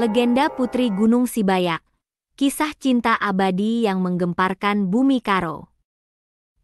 Legenda Putri Gunung Sibayak. Kisah cinta abadi yang menggemparkan bumi Karo.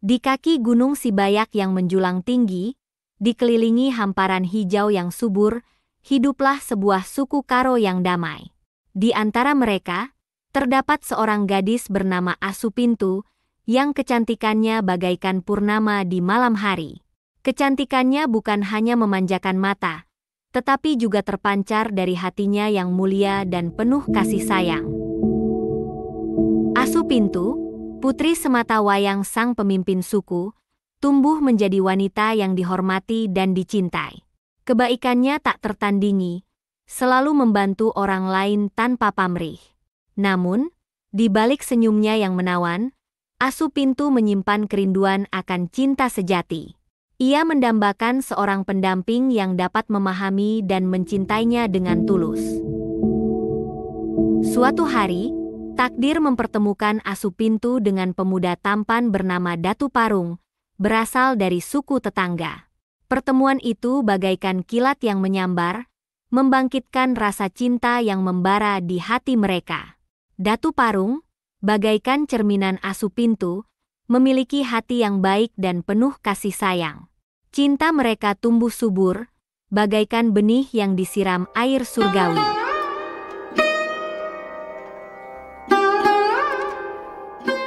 Di kaki Gunung Sibayak yang menjulang tinggi, dikelilingi hamparan hijau yang subur, hiduplah sebuah suku Karo yang damai. Di antara mereka, terdapat seorang gadis bernama Asupintu, yang kecantikannya bagaikan purnama di malam hari. Kecantikannya bukan hanya memanjakan mata, tetapi juga terpancar dari hatinya yang mulia dan penuh kasih sayang. Asupintu, putri sematawayang sang pemimpin suku, tumbuh menjadi wanita yang dihormati dan dicintai. Kebaikannya tak tertandingi, selalu membantu orang lain tanpa pamrih. Namun, di balik senyumnya yang menawan, Asupintu menyimpan kerinduan akan cinta sejati. Ia mendambakan seorang pendamping yang dapat memahami dan mencintainya dengan tulus. Suatu hari, takdir mempertemukan Asupintu dengan pemuda tampan bernama Datu Parung, berasal dari suku tetangga. Pertemuan itu bagaikan kilat yang menyambar, membangkitkan rasa cinta yang membara di hati mereka. Datu Parung, bagaikan cerminan Asupintu, memiliki hati yang baik dan penuh kasih sayang. Cinta mereka tumbuh subur, bagaikan benih yang disiram air surgawi.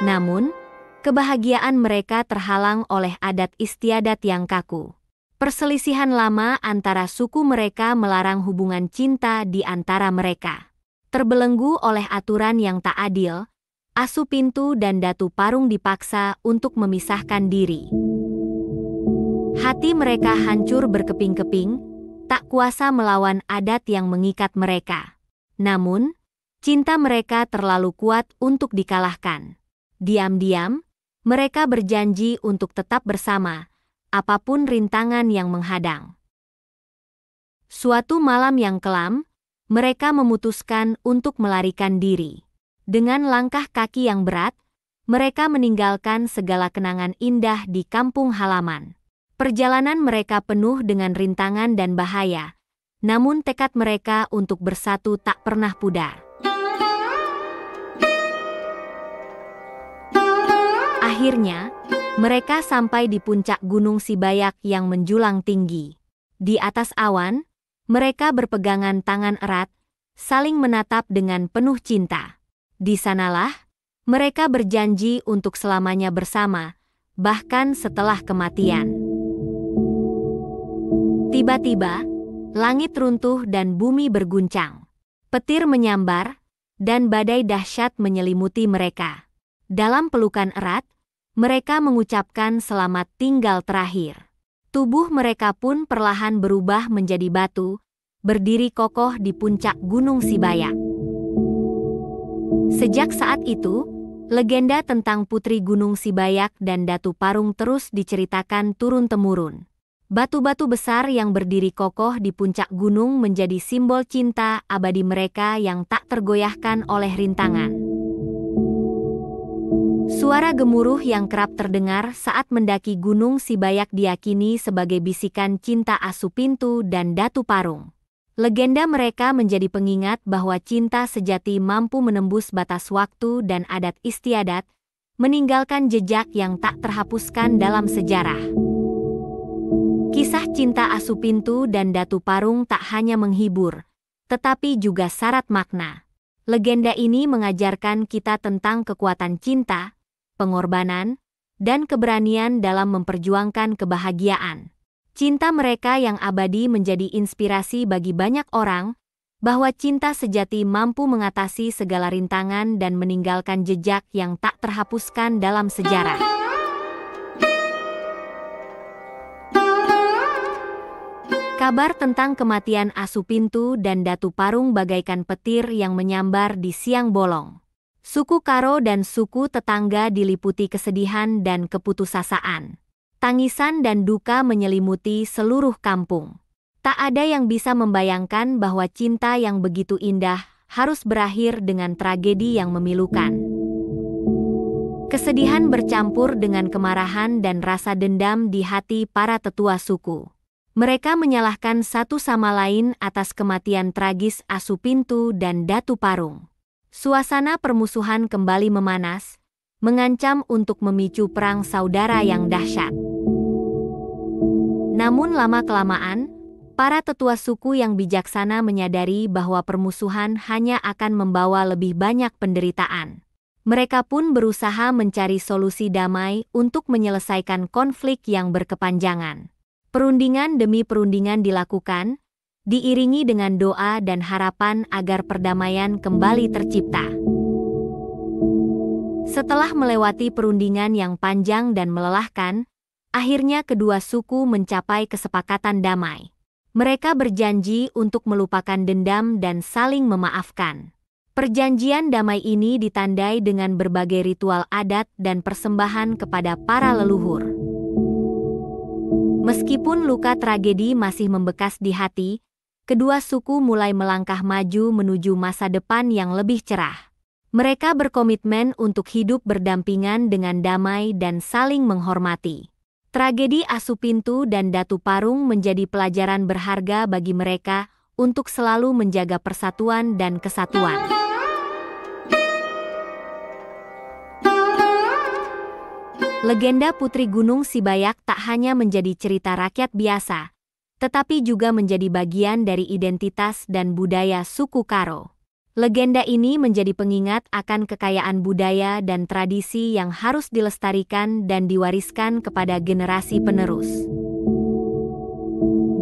Namun, kebahagiaan mereka terhalang oleh adat istiadat yang kaku. Perselisihan lama antara suku mereka melarang hubungan cinta di antara mereka. Terbelenggu oleh aturan yang tak adil, Asupintu dan Datu Parung dipaksa untuk memisahkan diri. Hati mereka hancur berkeping-keping, tak kuasa melawan adat yang mengikat mereka. Namun, cinta mereka terlalu kuat untuk dikalahkan. Diam-diam, mereka berjanji untuk tetap bersama, apapun rintangan yang menghadang. Suatu malam yang kelam, mereka memutuskan untuk melarikan diri. Dengan langkah kaki yang berat, mereka meninggalkan segala kenangan indah di kampung halaman. Perjalanan mereka penuh dengan rintangan dan bahaya, namun tekad mereka untuk bersatu tak pernah pudar. Akhirnya, mereka sampai di puncak Gunung Sibayak yang menjulang tinggi. Di atas awan, mereka berpegangan tangan erat, saling menatap dengan penuh cinta. Di sanalah, mereka berjanji untuk selamanya bersama, bahkan setelah kematian. Tiba-tiba, langit runtuh dan bumi berguncang. Petir menyambar, dan badai dahsyat menyelimuti mereka. Dalam pelukan erat, mereka mengucapkan selamat tinggal terakhir. Tubuh mereka pun perlahan berubah menjadi batu, berdiri kokoh di puncak Gunung Sibayak. Sejak saat itu, legenda tentang Putri Gunung Sibayak dan Datu Parung terus diceritakan turun-temurun. Batu-batu besar yang berdiri kokoh di puncak gunung menjadi simbol cinta abadi mereka yang tak tergoyahkan oleh rintangan. Suara gemuruh yang kerap terdengar saat mendaki Gunung Sibayak diyakini sebagai bisikan cinta Asupintu dan Datu Parung. Legenda mereka menjadi pengingat bahwa cinta sejati mampu menembus batas waktu dan adat istiadat, meninggalkan jejak yang tak terhapuskan dalam sejarah. Kisah cinta Asupintu dan Datu Parung tak hanya menghibur, tetapi juga syarat makna. Legenda ini mengajarkan kita tentang kekuatan cinta, pengorbanan, dan keberanian dalam memperjuangkan kebahagiaan. Cinta mereka yang abadi menjadi inspirasi bagi banyak orang, bahwa cinta sejati mampu mengatasi segala rintangan dan meninggalkan jejak yang tak terhapuskan dalam sejarah. Kabar tentang kematian Asupintu dan Datu Parung bagaikan petir yang menyambar di siang bolong. Suku Karo dan suku tetangga diliputi kesedihan dan keputusasaan. Tangisan dan duka menyelimuti seluruh kampung. Tak ada yang bisa membayangkan bahwa cinta yang begitu indah harus berakhir dengan tragedi yang memilukan. Kesedihan bercampur dengan kemarahan dan rasa dendam di hati para tetua suku. Mereka menyalahkan satu sama lain atas kematian tragis Asupintu dan Datu Parung. Suasana permusuhan kembali memanas, mengancam untuk memicu perang saudara yang dahsyat. Namun lama-kelamaan, para tetua suku yang bijaksana menyadari bahwa permusuhan hanya akan membawa lebih banyak penderitaan. Mereka pun berusaha mencari solusi damai untuk menyelesaikan konflik yang berkepanjangan. Perundingan demi perundingan dilakukan, diiringi dengan doa dan harapan agar perdamaian kembali tercipta. Setelah melewati perundingan yang panjang dan melelahkan, akhirnya kedua suku mencapai kesepakatan damai. Mereka berjanji untuk melupakan dendam dan saling memaafkan. Perjanjian damai ini ditandai dengan berbagai ritual adat dan persembahan kepada para leluhur. Meskipun luka tragedi masih membekas di hati, kedua suku mulai melangkah maju menuju masa depan yang lebih cerah. Mereka berkomitmen untuk hidup berdampingan dengan damai dan saling menghormati. Tragedi Asupintu dan Datu Parung menjadi pelajaran berharga bagi mereka untuk selalu menjaga persatuan dan kesatuan. Legenda Putri Gunung Sibayak tak hanya menjadi cerita rakyat biasa, tetapi juga menjadi bagian dari identitas dan budaya suku Karo. Legenda ini menjadi pengingat akan kekayaan budaya dan tradisi yang harus dilestarikan dan diwariskan kepada generasi penerus.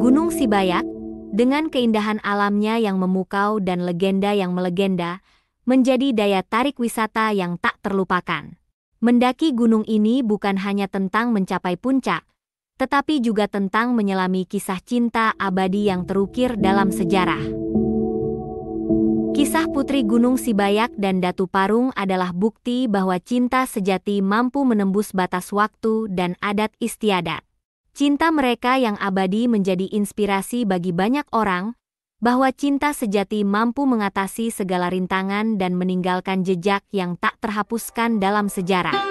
Gunung Sibayak, dengan keindahan alamnya yang memukau dan legenda yang melegenda, menjadi daya tarik wisata yang tak terlupakan. Mendaki gunung ini bukan hanya tentang mencapai puncak, tetapi juga tentang menyelami kisah cinta abadi yang terukir dalam sejarah. Kisah Putri Gunung Sibayak dan Datu Parung adalah bukti bahwa cinta sejati mampu menembus batas waktu dan adat istiadat. Cinta mereka yang abadi menjadi inspirasi bagi banyak orang, bahwa cinta sejati mampu mengatasi segala rintangan dan meninggalkan jejak yang tak terhapuskan dalam sejarah.